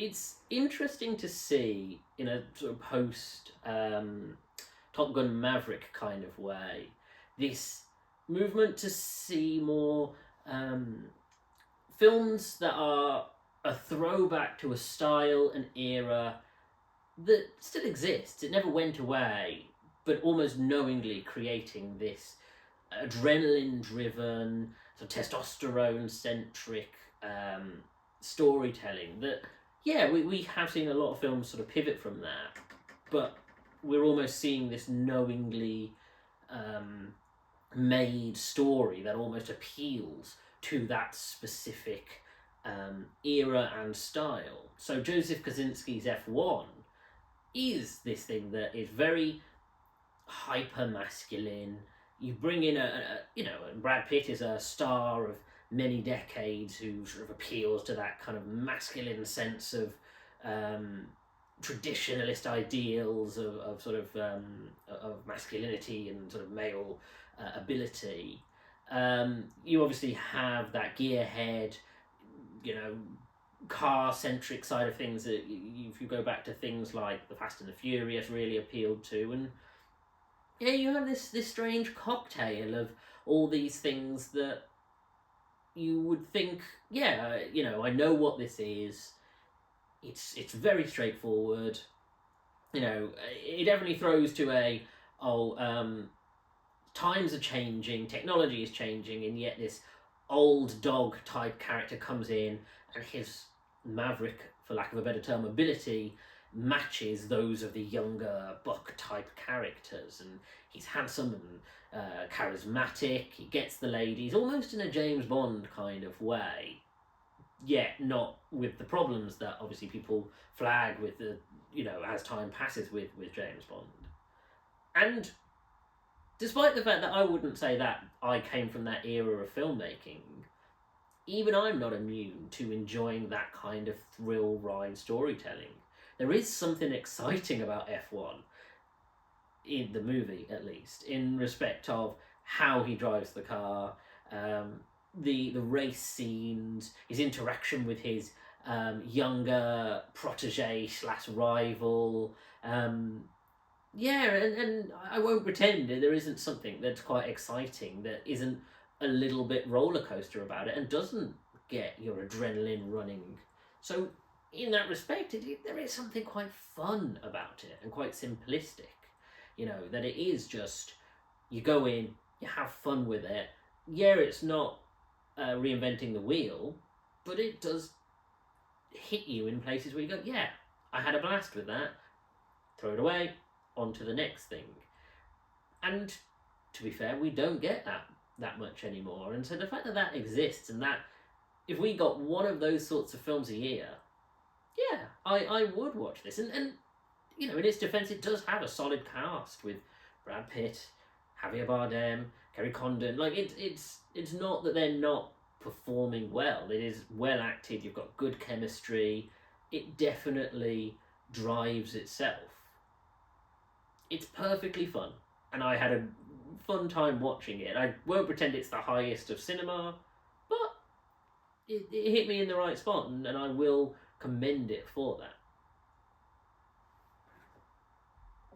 it's interesting to see in a sort of post Top Gun Maverick kind of way this movement to see more films that are a throwback to a style, an era that still exists. It never went away, but almost knowingly creating this adrenaline-driven, sort of testosterone-centric storytelling that, yeah, we have seen a lot of films sort of pivot from that, but we're almost seeing this knowingly made story that almost appeals to that specific era and style. So Joseph Kosinski's F1 is this thing that is very hyper masculine. You bring in Brad Pitt is a star of many decades who sort of appeals to that kind of masculine sense of traditionalist ideals of sort of masculinity and sort of male ability. You obviously have that gearhead, car-centric side of things that if you go back to things like The Fast and the Furious really appealed to, and yeah, you have this strange cocktail of all these things that you would think, I know what this is. It's very straightforward. It definitely throws to times are changing, technology is changing, and yet this old dog type character comes in, and his maverick, for lack of a better term, ability matches those of the younger buck type characters, and he's handsome and charismatic. He gets the ladies almost in a James Bond kind of way, yet not with the problems that obviously people flag with the as time passes with James Bond. And despite the fact that I wouldn't say that I came from that era of filmmaking, even I'm not immune to enjoying that kind of thrill ride storytelling. There is something exciting about F1, in the movie at least, in respect of how he drives the car, the race scenes, his interaction with his younger protege / rival. And I won't pretend that there isn't something that's quite exciting that isn't a little bit roller coaster about it and doesn't get your adrenaline running. So in that respect, there is something quite fun about it and quite simplistic. That it is just, you go in, you have fun with it. Yeah, it's not reinventing the wheel, but it does hit you in places where you go, yeah, I had a blast with that. Throw it away, on to the next thing. And to be fair, we don't get that much anymore. And so the fact that exists, and that if we got one of those sorts of films a year, yeah, I would watch this. And in its defense, it does have a solid cast with Brad Pitt, Javier Bardem, Kerry Condon. Like, it's not that they're not performing well. It is well acted. You've got good chemistry. It definitely drives itself. It's perfectly fun, and I had a fun time watching it. I won't pretend it's the highest of cinema, but it hit me in the right spot, and I will commend it for that.